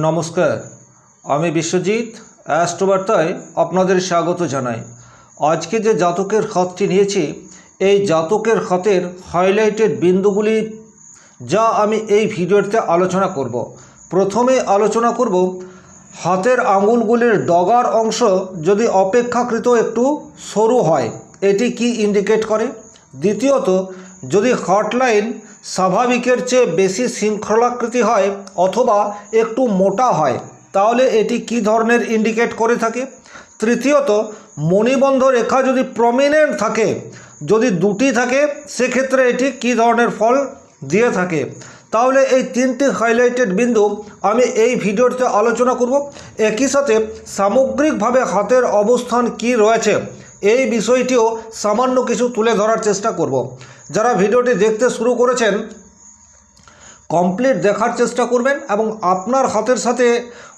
নমস্কার, আমি বিশ্বজিৎ অ্যাস্ট্রোবার্তায় আপনাদের স্বাগত জানাই। আজকে যে জাতকের খাতটি নিয়েছি, এই জাতকের খাতের হাইলাইটেড বিন্দুগুলি যা আমি এই ভিডিওতে আলোচনা করব। প্রথমে আলোচনা করব হাতের আঙুলগুলির ডগার অংশ যদি অপেক্ষাকৃত একটু সরু হয়, এটি কি ইন্ডিকেট করে। দ্বিতীয়ত, যদি হটলাইন স্বাভাবিকের চেয়ে বেশি শৃঙ্খলাকৃতি হয় অথবা একটু মোটা হয়, তাহলে এটি কি ধরনের ইন্ডিকেট করে থাকে। তৃতীয়ত, মণিবন্ধ রেখা যদি প্রমিনেন্ট থাকে, যদি দুটি থাকে, সেক্ষেত্রে এটি কি ধরনের ফল দিয়ে থাকে। তাহলে এই তিনটি হাইলাইটেড বিন্দু আমি এই ভিডিওতে আলোচনা করব। একই সাথে সামগ্রিকভাবে হাতের অবস্থান কি রয়েছে এই বিষয়টিও সামান্য কিছু তুলে ধরার চেষ্টা করব। যারা ভিডিওটি দেখতে শুরু করেছেন কমপ্লিট দেখার চেষ্টা করবেন এবং আপনার হাতের সাথে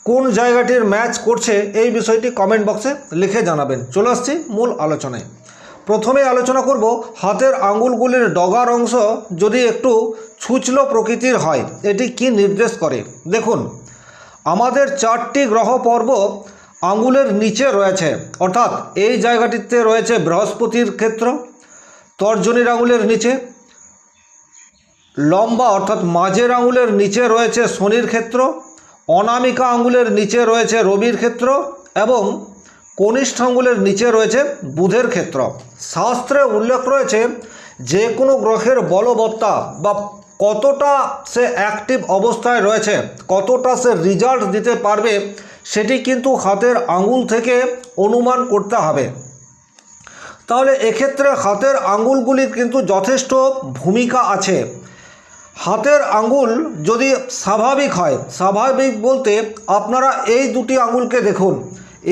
কোন জায়গাটির ম্যাচ করছে এই বিষয়টি কমেন্ট বক্সে লিখে জানাবেন। চলে আসছি মূল আলোচনায়। প্রথমে আলোচনা করব হাতের আঙ্গুলগুলির ডগার অংশ যদি একটু ছুঁচলো প্রকৃতির হয়, এটি কি নির্দেশ করে। দেখুন, আমাদের 4টি গ্রহ পর্ব আঙ্গুলের নিচে রয়েছে, অর্থাৎ এই জায়গাটিতে রয়েছে বৃহস্পতির ক্ষেত্র, তর্জনীর আঙুলের নিচে লম্বা অর্থাৎ মাঝের আঙুলের নিচে রয়েছে শনির ক্ষেত্র, অনামিকা আঙুলের নিচে রয়েছে রবির ক্ষেত্র এবং কনিষ্ঠ আঙুলের নিচে রয়েছে বুধের ক্ষেত্র। শাস্ত্রে উল্লেখ রয়েছে যে কোনো গ্রহের বলবত্তা বা কতটা সে অ্যাক্টিভ অবস্থায় রয়েছে, কতটা সে রেজাল্ট দিতে পারবে, সেটি কিন্তু হাতের আঙুল থেকে অনুমান করতে হবে। তাহলে এক্ষেত্রে হাতের আঙুলগুলির কিন্তু যথেষ্ট ভূমিকা আছে। হাতের আঙুল যদি স্বাভাবিক হয়, স্বাভাবিক বলতে আপনারা এই দুটি আঙুলকে দেখুন,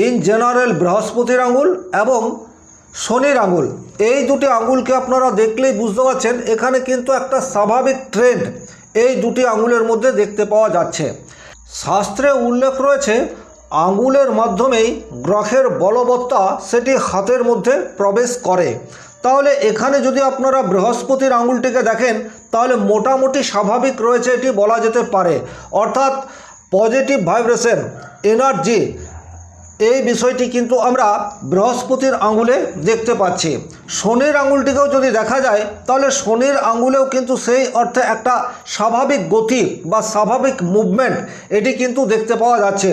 ইন জেনারেল বৃহস্পতির আঙুল এবং শনির আঙুল, এই দুটি আঙুলকে আপনারা দেখলেই বুঝতে পারছেন এখানে কিন্তু একটা স্বাভাবিক ট্রেন্ড এই দুটি আঙুলের মধ্যে দেখতে পাওয়া যাচ্ছে। শাস্ত্রে উল্লেখ রয়েছে আঙুলের মাধ্যমেই গ্রহের বলবত্তা সেটি হাতের মধ্যে প্রবেশ করে। তাহলে এখানে যদি আপনারা বৃহস্পতির আঙুলটিকে দেখেন তাহলে মোটামুটি স্বাভাবিক রয়েছে এটি বলা যেতে পারে, অর্থাৎ পজিটিভ ভাইব্রেশন এনার্জি, এই বিষয়টি কিন্তু আমরা বৃহস্পতির আঙুলে দেখতে পাচ্ছি। শনির আঙুলটিকেও যদি দেখা যায় তাহলে শনির আঙুলেও কিন্তু সেই অর্থে একটা স্বাভাবিক গতি বা স্বাভাবিক মুভমেন্ট এটি কিন্তু দেখতে পাওয়া যাচ্ছে।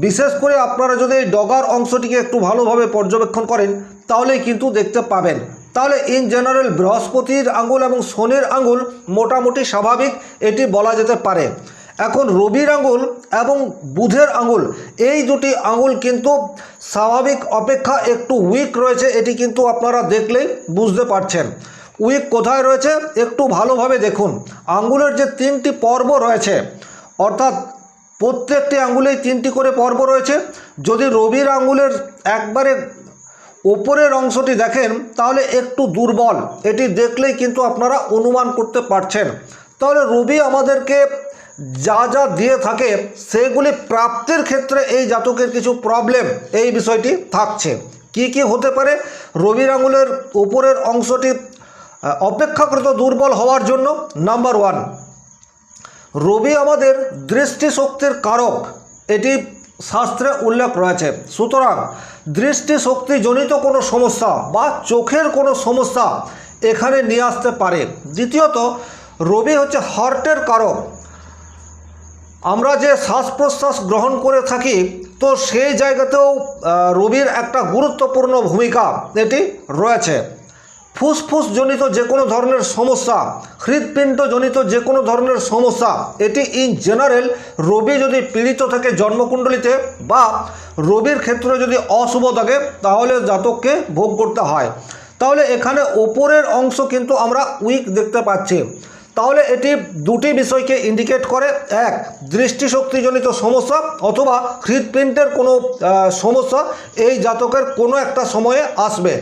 বিশেষ করে আপনারা যদি এই ডগার অংশটিকে একটু ভালোভাবে পর্যবেক্ষণ করেন তাহলেই কিন্তু দেখতে পাবেন। তাহলে ইন জেনারেল বৃহস্পতির আঙুল এবং শনির আঙুল মোটামুটি স্বাভাবিক এটি বলা যেতে পারে। এখন রবির আঙুল এবং বুধের আঙুল, এই দুটি আঙুল কিন্তু স্বাভাবিক অপেক্ষা একটু উইক রয়েছে, এটি কিন্তু আপনারা দেখলেই বুঝতে পারছেন। উইক কোথায় রয়েছে একটু ভালোভাবে দেখুন। আঙুলের যে 3টি পর্ব রয়েছে, অর্থাৎ প্রত্যেকটি আঙুলেই 3টি করে পর্ব রয়েছে। যদি রবির আঙুলের একবারে উপরের অংশটি দেখেন তাহলে একটু দুর্বল, এটি দেখলেই কিন্তু আপনারা অনুমান করতে পারছেন। তাহলে রবি আমাদেরকে যা যা দিয়ে থাকে সেগুলি প্রাপ্তির ক্ষেত্রে এই জাতকের কিছু প্রবলেম এই বিষয়টি থাকছে। কি কি হতে পারে রবির আঙুলের উপরের অংশটি অপেক্ষাকৃত দুর্বল হওয়ার জন্য? নাম্বার 1, রবি আমাদের দৃষ্টিশক্তির কারক, এটি শাস্ত্রে উল্লেখ রয়েছে। সুতরাং দৃষ্টিশক্তিজনিত কোনো সমস্যা বা চোখের কোনো সমস্যা এখানে নিয়ে আসতে পারে। দ্বিতীয়ত, রবি হচ্ছে হার্টের কারক। আমরা যে শ্বাস প্রশ্বাস গ্রহণ করে থাকি, তো সেই জায়গাতেও রবির একটা গুরুত্বপূর্ণ ভূমিকা এটি রয়েছে। ফুসফুস জনিত যে কোনো ধরনের সমস্যা, হৃৎপিণ্ড জনিত যে কোনো ধরনের সমস্যা, এটি ইন জেনারেল রবি যদি পীড়িত থাকে জন্মকুণ্ডলিতে বা রবির ক্ষেত্রে যদি অশুভ থাকে তাহলে জাতককে ভোগ করতে হয়। তাহলে এখানে ওপরের অংশ কিন্তু আমরা উইক দেখতে পাচ্ছি। তাহলে এটি দুটি বিষয়কে ইন্ডিকেট করে, এক, দৃষ্টিশক্তিজনিত সমস্যা অথবা হৃৎপিণ্ডের কোনো সমস্যা এই জাতকের কোনো একটা সময়ে আসবে,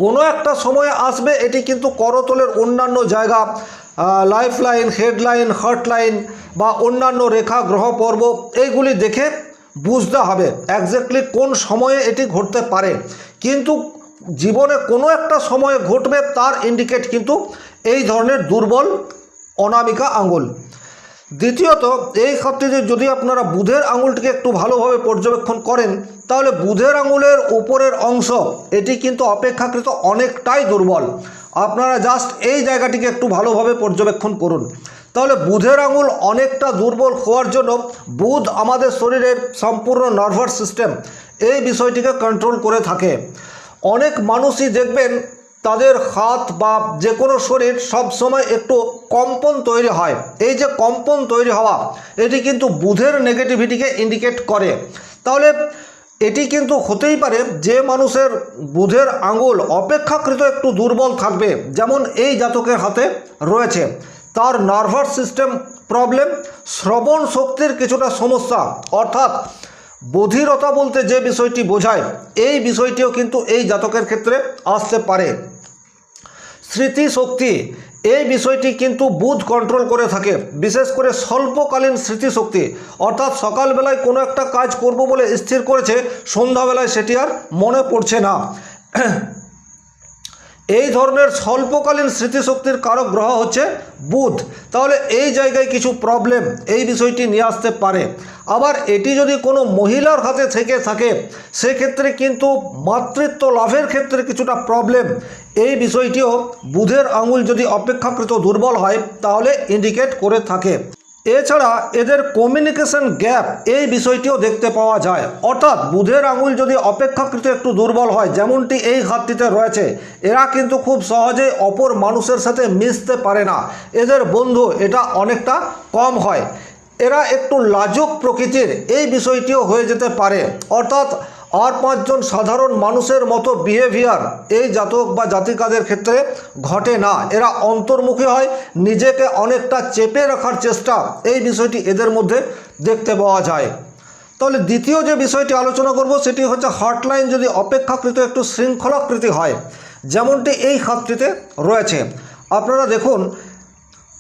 কোনো একটা সময়ে আসবে। এটি কিন্তু করতলের অন্যান্য জায়গা, life line, headline, heart line বা অন্যান্য রেখা গ্রহ পর্ব এইগুলি দেখে বুঝতে হবে একজ্যাক্টলি কোন সময়ে এটি ঘটতে পারে। কিন্তু জীবনে কোনো একটা সময়ে ঘটবে তার ইন্ডিকেট কিন্তু এই ধরনের দুর্বল অনামিকা আঙ্গুল। দ্বিতীয়ত এই ক্ষেত্রে যদি আপনারা বুধের আঙুলটিকে একটু ভালোভাবে পর্যবেক্ষণ করেন তাহলে বুধের আঙুলের উপরের অংশ এটি কিন্তু অপেক্ষাকৃত অনেকটাই দুর্বল। আপনারা জাস্ট এই জায়গাটিকে একটু ভালোভাবে পর্যবেক্ষণ করুন। তাহলে বুধের আঙুল অনেকটা দুর্বল হওয়ার জন্য বুধ আমাদের শরীরের সম্পূর্ণ নার্ভাস সিস্টেম এই বিষয়টিকে কন্ট্রোল করে থাকে। অনেক মানুষই দেখবেন তাদের হাত বা যে কোনো শরীর সব সময় একটু কম্পন তৈরি হয়। এই যে কম্পন তৈরি হওয়া এটি কিন্তু বুধের নেগেটিভিটিকে ইন্ডিকেট করে। তাহলে এটি কিন্তু হতেই পারে যে মানুষের বুধের আঙুল অপেক্ষাকৃত একটু দুর্বল থাকবে, যেমন এই জাতকের হাতে রয়েছে, তার নার্ভাস সিস্টেম প্রবলেম, শ্রবণ শক্তির কিছুটা সমস্যা, অর্থাৎ বধিরতা বলতে যে বিষয়টি বোঝায় এই বিষয়টিও কিন্তু এই জাতকের ক্ষেত্রে আসতে পারে। স্মৃতিশক্তি এই বিষয়টি কিন্তু বুধ কন্ট্রোল করে থাকে, বিশেষ করে স্বল্পকালীন স্মৃতিশক্তি, অর্থাৎ সকালবেলায় কোনো একটা কাজ করব বলে স্থির করেছে, সন্ধ্যাবেলায় সেটি আর মনে পড়ছে না। এই ধরনের স্বল্পকালীন স্মৃতিশক্তির কারক গ্রহ হচ্ছে বুধ। তাহলে এই জায়গায় কিছু প্রবলেম এই বিষয়টি নিয়ে আসতে পারে। আবার এটি যদি কোনো মহিলার হাতে থেকে থাকে সেক্ষেত্রে কিন্তু মাতৃত্ব লাভের ক্ষেত্রে কিছুটা প্রবলেম, এই বিষয়টিও বুধের আঙুল যদি অপেক্ষাকৃত দুর্বল হয় তাহলে ইন্ডিকেট করে থাকে। এছাড়া এদের কমিউনিকেশন গ্যাপ এই বিষয়টিও দেখতে পাওয়া যায়, অর্থাৎ বুধের আঙুল যদি অপেক্ষাকৃত একটু দুর্বল হয়, যেমনটি এই হাতটিতে রয়েছে, এরা কিন্তু খুব সহজে অপর মানুষের সাথে মিশতে পারে না, এদের বন্ধু এটা অনেকটা কম হয়, এরা একটু লাজুক প্রকৃতির এই বিষয়টিও হয়ে যেতে পারে, অর্থাৎ আর পাঁচজন সাধারণ মানুষের মতো বিহেভিয়ার এই জাতক বা জাতিকাদের ক্ষেত্রে ঘটে না, এরা অন্তর্মুখী হয়, নিজেকে অনেকটা চেপে রাখার চেষ্টা এই বিষয়টি এদের মধ্যে দেখতে পাওয়া যায়। তাহলে দ্বিতীয় যে বিষয়টি আলোচনা করব সেটি হচ্ছে হার্টলাইন যদি অপেক্ষাকৃত একটু শৃঙ্খলাকৃতি হয়, যেমনটি এই হাতটিতে রয়েছে। আপনারা দেখুন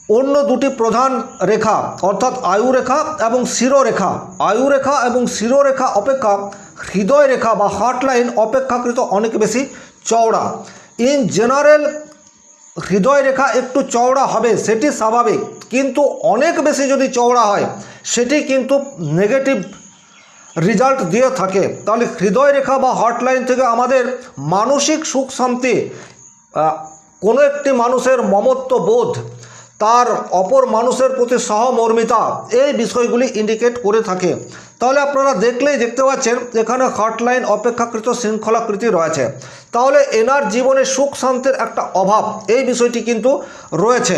অন্য দুটি প্রধান রেখা অর্থাৎ আয়ুরেখা এবং শিরোরেখা, আয়ুরেখা এবং শিরোরেখা অপেক্ষা হৃদয় রেখা বা হার্টলাইন অপেক্ষাকৃত অনেক বেশি চওড়া। ইন জেনারেল হৃদয় রেখা একটু চওড়া হবে সেটি স্বাভাবিক, কিন্তু অনেক বেশি যদি চওড়া হয় সেটি কিন্তু নেগেটিভ রেজাল্ট দিয়ে থাকে। তাহলে হৃদয় রেখা বা হার্টলাইন থেকে আমাদের মানসিক সুখ শান্তি, কোনো একটি মানুষের মমত্ব বোধ, তার অপর মানুষের প্রতি সহমর্মিতা এই বিষয়গুলি ইন্ডিকেট করে থাকে। তাহলে আপনারা দেখলেই দেখতে পাচ্ছেন এখানে হার্টলাইন অপেক্ষাকৃত শৃঙ্খলাকৃতি রয়েছে, তাহলে এনার জীবনে সুখ শান্তির একটা অভাব এই বিষয়টি কিন্তু রয়েছে।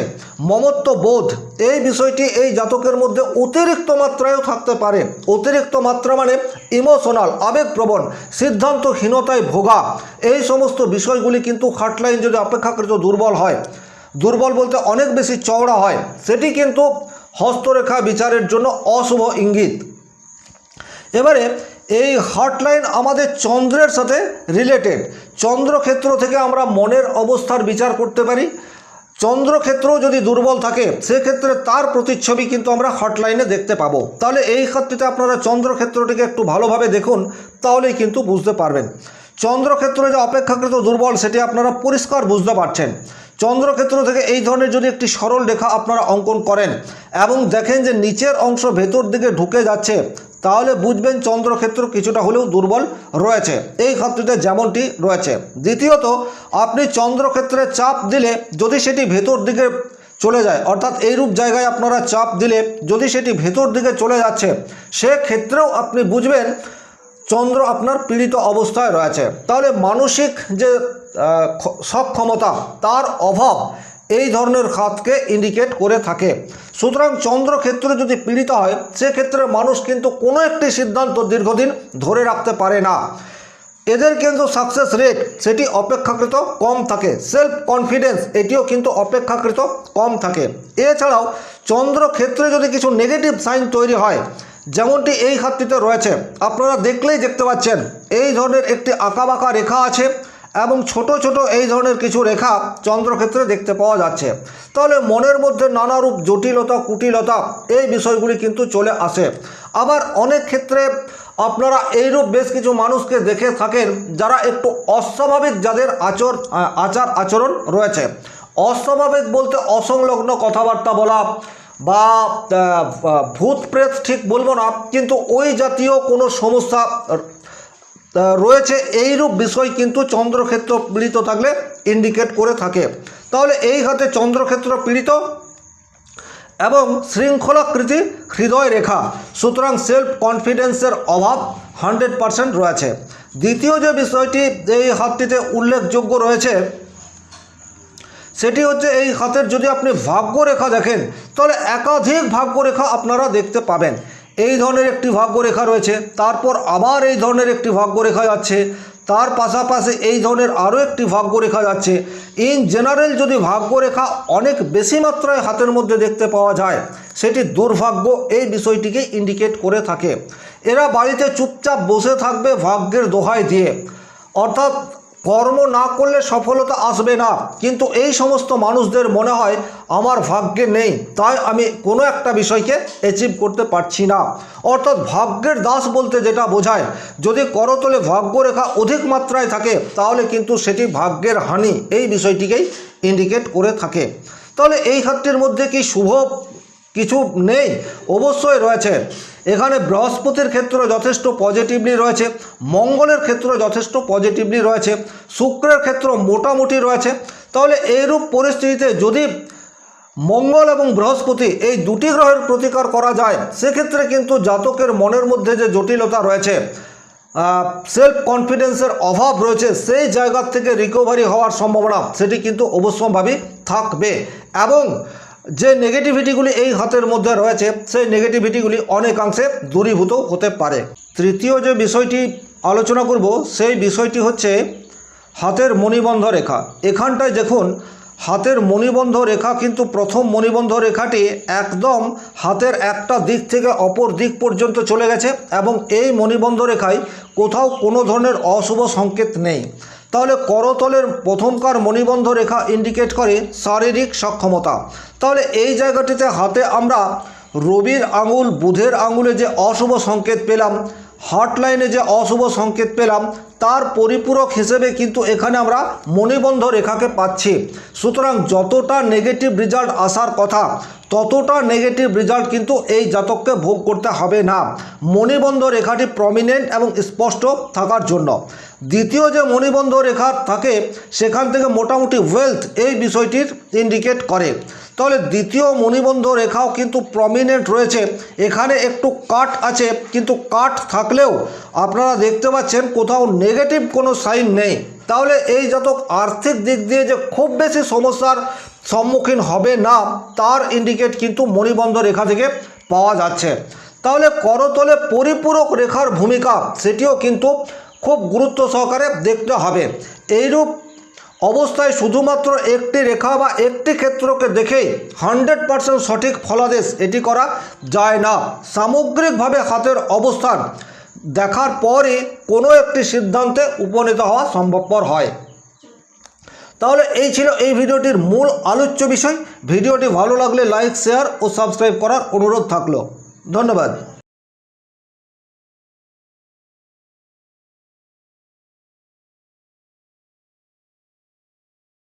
মমত্ব বোধ এই বিষয়টি এই জাতকের মধ্যে অতিরিক্ত মাত্রায়ও থাকতে পারে, অতিরিক্ত মাত্রা মানে ইমোশনাল আবেগপ্রবণ, সিদ্ধান্তহীনতায় ভোগা, এই সমস্ত বিষয়গুলি কিন্তু হার্টলাইন যদি অপেক্ষাকৃত দুর্বল হয়, দুর্বল বলতে অনেক বেশি চওড়া হয়, সেটি কিন্তু হস্তরেখা বিচারের জন্য অশুভ ইঙ্গিত। এবারে এই হার্টলাইন আমাদের চন্দ্রের সাথে রিলেটেড, চন্দ্রক্ষেত্র থেকে আমরা মনের অবস্থার বিচার করতে পারি। চন্দ্রক্ষেত্র যদি দুর্বল থাকে সেক্ষেত্রে তার প্রতিচ্ছবি কিন্তু আমরা হার্টলাইনে দেখতে পাবো। তাহলে এই ক্ষেত্রে আপনারা চন্দ্রক্ষেত্রটিকে একটু ভালোভাবে দেখুন, তাহলেই কিন্তু বুঝতে পারবেন। চন্দ্রক্ষেত্র যে অপেক্ষাকৃত দুর্বল সেটি আপনারা পরিষ্কার বুঝতে পারছেন। চন্দ্রক্ষেত্র থেকে এই ধরনের যদি একটি সরল রেখা আপনারা অঙ্কন করেন এবং দেখেন যে নিচের অংশ ভেতর দিকে ঢুকে যাচ্ছে, তাহলে বুঝবেন চন্দ্রক্ষেত্র কিছুটা হলেও দুর্বল রয়েছে, এই ক্ষেত্রতে যেমনটি রয়েছে। দ্বিতীয়ত আপনি চন্দ্রক্ষেত্রে চাপ দিলে যদি সেটি ভেতর দিকে চলে যায়, অর্থাৎ এইরূপ জায়গায় আপনারা চাপ দিলে যদি সেটি ভেতর দিকে চলে যাচ্ছে, সেক্ষেত্রেও আপনি বুঝবেন চন্দ্র আপনার পীড়িত অবস্থায় রয়েছে। তাহলে মানসিক যে সক্ষমতা তার অভাব এই ধরনের খাতকে ইন্ডিকেট করে থাকে। সুতরাং চন্দ্রক্ষেত্র যদি পীড়িত হয় সেক্ষেত্রে মানুষ কিন্তু কোনো একটি সিদ্ধান্ত দীর্ঘদিন ধরে রাখতে পারে না, এদের কিন্তু সাকসেস রেট সেটি অপেক্ষাকৃত কম থাকে, সেলফ কনফিডেন্স এটিও কিন্তু অপেক্ষাকৃত কম থাকে। এছাড়াও চন্দ্রক্ষেত্রে যদি কিছু নেগেটিভ সাইন তৈরি হয়, যেমনটি এই হাতটিতে রয়েছে, আপনারা দেখলেই দেখতে পাচ্ছেন এই ধরনের একটি আঁকাবাঁকা রেখা আছে এবং ছোট ছোট এই ধরনের কিছু রেখা চন্দ্রক্ষেত্রে দেখতে পাওয়া যাচ্ছে, তাহলে মনের মধ্যে নানারূপ জটিলতা কুটিলতা এই বিষয়গুলি কিন্তু চলে আসে। আবার অনেক ক্ষেত্রে আপনারা এইরূপ বেশ কিছু মানুষকে দেখে থাকেন যারা একটু অস্বাভাবিক, যাদের আচার আচরণ রয়েছে। অস্বাভাবিক বলতে অসংলগ্ন কথাবার্তা বলা, বা ভূত প্রেত ঠিক বলবো না, কিন্তু ওই জাতীয় কোনো সমস্যা রয়েছে এইরূপ বিষয় কিন্তু চন্দ্রক্ষেত্র পীড়িত থাকলে ইন্ডিকেট করে থাকে। তাহলে এই হাতে চন্দ্রক্ষেত্র পীড়িত এবং শৃঙ্খলাকৃতি হৃদয় রেখা, সুতরাং সেলফ কনফিডেন্সের অভাব 100% রয়েছে। দ্বিতীয় যে বিষয়টি এই হাতটিতে উল্লেখযোগ্য রয়েছে সেটি হচ্ছে এই হাতের যদি আপনি ভাগ্যরেখা দেখেন তাহলে একাধিক ভাগ্যরেখা আপনারা দেখতে পাবেন। এই ধরনের একটি ভাগ্যরেখা রয়েছে, তারপর আবার এই ধরনের একটি ভাগ্যরেখা যাচ্ছে, তার পাশাপাশি এই ধরনের আরও একটি ভাগ্যরেখা যাচ্ছে। ইন জেনারেল যদি ভাগ্যরেখা অনেক বেশি মাত্রায় হাতের মধ্যে দেখতে পাওয়া যায় সেটি দুর্ভাগ্য এই বিষয়টিকে ইন্ডিকেট করে থাকে। এরা বাড়িতে চুপচাপ বসে থাকবে ভাগ্যের দোহাই দিয়ে, অর্থাৎ কর্ম না করলে সফলতা আসবে না, কিন্তু এই সমস্ত মানুষদের মনে হয় আমার ভাগ্যে নেই, তাই আমি কোনো একটা বিষয়কে অ্যাচিভ করতে পারছি না। অর্থাৎ ভাগ্যের দাস বলতে যেটা বোঝায়, যদি করতলে ভাগ্যরেখা অধিক মাত্রায় থাকে তাহলে কিন্তু সেটি ভাগ্যের হানি এই বিষয়টিকেই ইন্ডিকেট করে থাকে। তাহলে এই হাতটির মধ্যে কি শুভ কিছু নেই? অবশ্যই রয়েছে। এখানে বৃহস্পতির ক্ষেত্র যথেষ্ট পজিটিভলি রয়েছে, মঙ্গলের ক্ষেত্র যথেষ্ট পজিটিভলি রয়েছে, শুক্রের ক্ষেত্র মোটামুটি রয়েছে। তাহলে এইরূপ পরিস্থিতিতে যদি মঙ্গল এবং বৃহস্পতি এই দুটি গ্রহের প্রতিকার করা যায় সেক্ষেত্রে কিন্তু জাতকের মনের মধ্যে যে জটিলতা রয়েছে, সেলফ কনফিডেন্সের অভাব রয়েছে, সেই জায়গা থেকে রিকভারি হওয়ার সম্ভাবনা সেটি কিন্তু অবশ্যম্ভাবী থাকবে এবং যে নেগেটিভিটিগুলি এই হাতের মধ্যে রয়েছে সেই নেগেটিভিটিগুলি অনেকাংশে দূরীভূত হতে পারে। তৃতীয় যে বিষয়টি আলোচনা করব সেই বিষয়টি হচ্ছে হাতের মণিবন্ধ রেখা। এখানটায় দেখুন হাতের মণিবন্ধ রেখা কিন্তু প্রথম মণিবন্ধ রেখাটি একদম হাতের একটা দিক থেকে অপর দিক পর্যন্ত চলে গেছে এবং এই মণিবন্ধ রেখায় কোথাও কোনো ধরনের অশুভ সংকেত নেই। তাহলে করতলের প্রথমকার মণিবন্ধ রেখা ইন্ডিকেট করে শারীরিক সক্ষমতা। তাহলে এই জায়গাটিতে হাতে আমরা রবির আঙুল বুধের আঙুলে যে অশুভ সংকেত পেলাম, হার্ট লাইনে যে অশুভ সংকেত পেলাম, তার পরিপূরক হিসেবে কিন্তু এখানে আমরা মণিবন্ধ রেখাকে পাচ্ছি। সুতরাং যতটা নেগেটিভ রেজাল্ট আসার কথা ততটা নেগেটিভ রেজাল্ট কিন্তু এই জাতককে ভোগ করতে হবে না, মণিবন্ধ রেখাটি প্রমিনেন্ট এবং স্পষ্ট থাকার জন্য। দ্বিতীয় যে মণিবন্ধ রেখা থাকে সেখান থেকে মোটামুটি ওয়েলথ এই বিষয়টির ইন্ডিকেট করে। তাহলে দ্বিতীয় মণিবন্ধ রেখাও কিন্তু প্রমিনেন্ট রয়েছে, এখানে একটু কাট আছে, কিন্তু কাট থাকলেও আপনারা দেখতে পাচ্ছেন কোথাও নেগেটিভ কোনো সাইন নেই। তাহলে এই জাতক আর্থিক দিক দিয়ে যে খুব বেশি সমস্যার সম্মুখীন হবে না তার ইন্ডিকেট কিন্তু মণিবন্ধ রেখা থেকে পাওয়া যাচ্ছে। তাহলে করতলে পরিপূরক রেখার ভূমিকা সেটিও কিন্তু খুব গুরুত্ব সহকারে দেখতে হবে। এইরূপ অবস্থায় শুধুমাত্র একটি রেখা বা একটি ক্ষেত্রকে দেখেই 100% সঠিক ফলাদেশ এটি করা যায় না। সামগ্রিকভাবে হাতের অবস্থান দেখার পরে কোনো একটি সিদ্ধান্তে উপনীত হওয়া সম্ভবপর হয়। তাহলে এই ছিল এই ভিডিওটির মূল আলোচ্য বিষয়। ভিডিওটি ভালো লাগলে লাইক, শেয়ার ও সাবস্ক্রাইব করার অনুরোধ থাকলো। ধন্যবাদ।